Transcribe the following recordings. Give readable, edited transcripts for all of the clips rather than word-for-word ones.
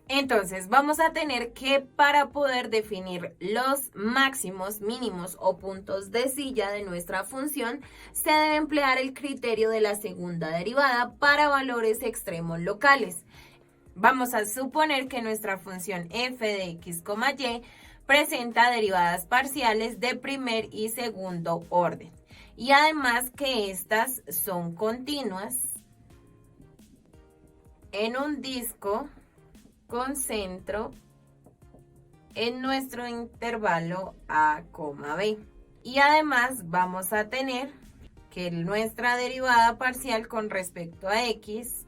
Entonces, vamos a tener que para poder definir los máximos, mínimos o puntos de silla de nuestra función, se debe emplear el criterio de la segunda derivada para valores extremos locales. Vamos a suponer que nuestra función f de x, y presenta derivadas parciales de primer y segundo orden. Y además que estas son continuas en un disco con centro en nuestro intervalo a, b. Y además vamos a tener que nuestra derivada parcial con respecto a x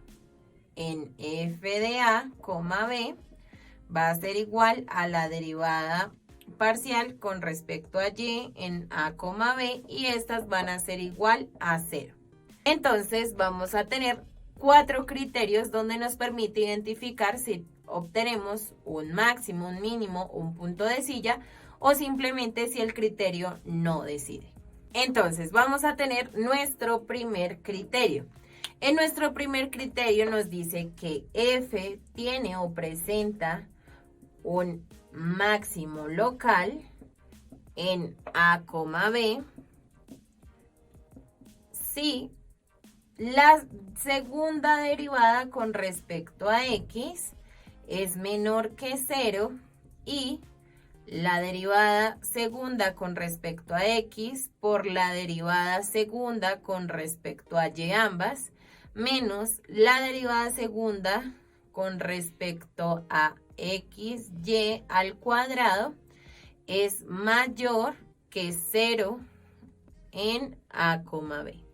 en f de a, b va a ser igual a la derivada parcial con respecto a y en a, b, y estas van a ser igual a 0. Entonces vamos a tener 4 criterios donde nos permite identificar si obtenemos un máximo, un mínimo, un punto de silla o simplemente si el criterio no decide. Entonces vamos a tener nuestro primer criterio. En nuestro primer criterio nos dice que f tiene o presenta un máximo local en a, b si la segunda derivada con respecto a x es menor que 0 y la derivada segunda con respecto a x por la derivada segunda con respecto a y ambas menos la derivada segunda con respecto a xy al cuadrado es mayor que 0 en a, b.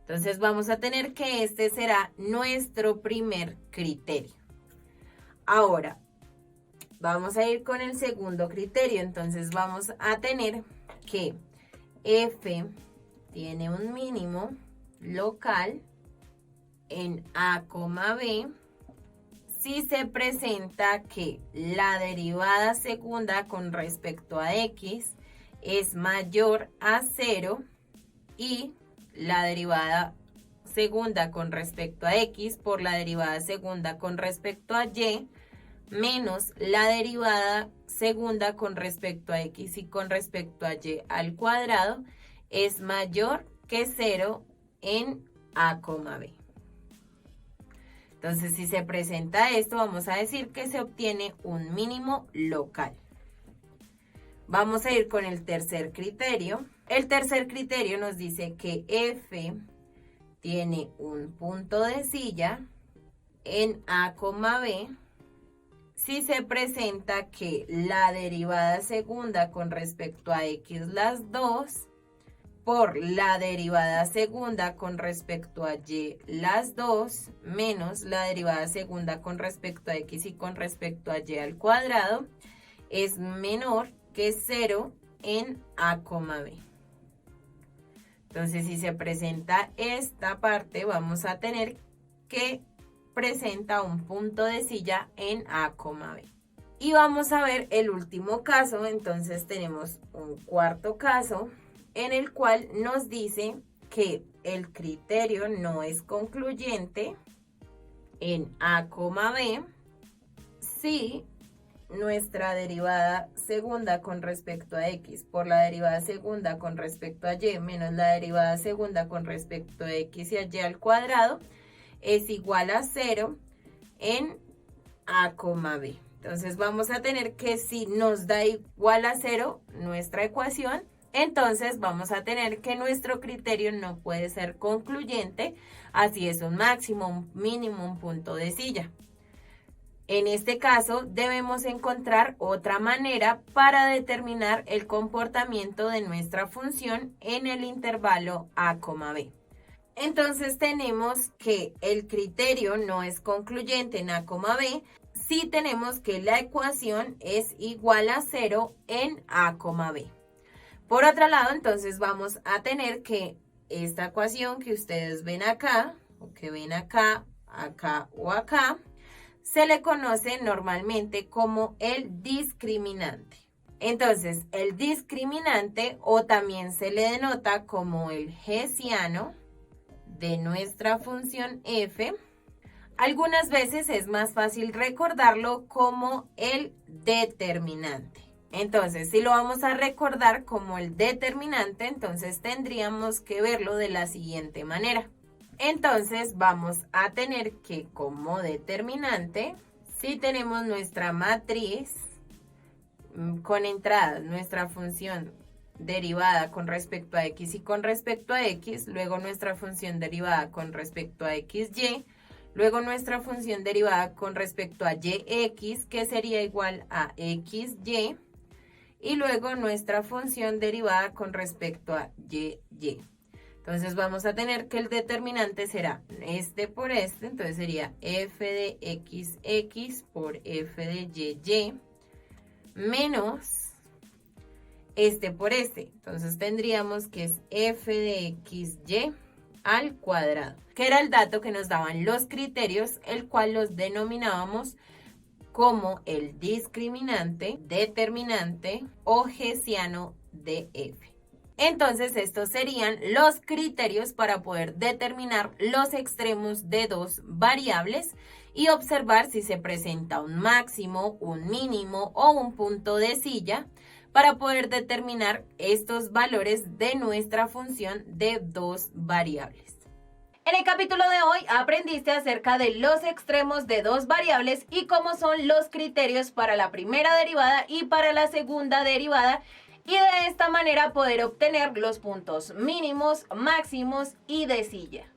Entonces vamos a tener que este será nuestro primer criterio. Ahora, vamos a ir con el segundo criterio. Entonces vamos a tener que f tiene un mínimo local en a, b si se presenta que la derivada segunda con respecto a x es mayor a 0 y la derivada segunda con respecto a x por la derivada segunda con respecto a y menos la derivada segunda con respecto a x y con respecto a y al cuadrado es mayor que 0 en a, b. Entonces, si se presenta esto, vamos a decir que se obtiene un mínimo local. Vamos a ir con el tercer criterio. El tercer criterio nos dice que f tiene un punto de silla en a, b si se presenta que la derivada segunda con respecto a x las dos por la derivada segunda con respecto a y las dos menos la derivada segunda con respecto a x y con respecto a y al cuadrado es menor que 0 en a, b. Entonces, si se presenta esta parte, vamos a tener que presenta un punto de silla en a, b. Y vamos a ver el último caso. Entonces, tenemos un cuarto caso en el cual nos dice que el criterio no es concluyente en a, b si nuestra derivada segunda con respecto a x por la derivada segunda con respecto a y menos la derivada segunda con respecto a x y a y al cuadrado es igual a 0 en a, b. Entonces vamos a tener que si nos da igual a 0 nuestra ecuación, entonces vamos a tener que nuestro criterio no puede ser concluyente, así es un máximo, un mínimo, un punto de silla. En este caso, debemos encontrar otra manera para determinar el comportamiento de nuestra función en el intervalo a, b. Entonces tenemos que el criterio no es concluyente en a, b si tenemos que la ecuación es igual a 0 en a, b. Por otro lado, entonces vamos a tener que esta ecuación que ustedes ven acá, o que ven acá, acá o acá, se le conoce normalmente como el discriminante. Entonces, el discriminante o también se le denota como el hessiano de nuestra función f Algunas veces es más fácil recordarlo como el determinante. Entonces, si lo vamos a recordar como el determinante, entonces tendríamos que verlo de la siguiente manera. Entonces, vamos a tener que como determinante, si tenemos nuestra matriz con entradas, nuestra función derivada con respecto a x y con respecto a x, luego nuestra función derivada con respecto a xy, luego nuestra función derivada con respecto a yx, que sería igual a xy, y luego nuestra función derivada con respecto a y. Entonces vamos a tener que el determinante será este por este, entonces sería f de xx por f de y menos este por este. Entonces tendríamos que es f de xy al cuadrado, que era el dato que nos daban los criterios, el cual los denominábamos como el discriminante, determinante o hessiano de f. Entonces estos serían los criterios para poder determinar los extremos de dos variables y observar si se presenta un máximo, un mínimo o un punto de silla para poder determinar estos valores de nuestra función de dos variables. En el capítulo de hoy aprendiste acerca de los extremos de dos variables y cómo son los criterios para la primera derivada y para la segunda derivada, y de esta manera poder obtener los puntos mínimos, máximos y de silla.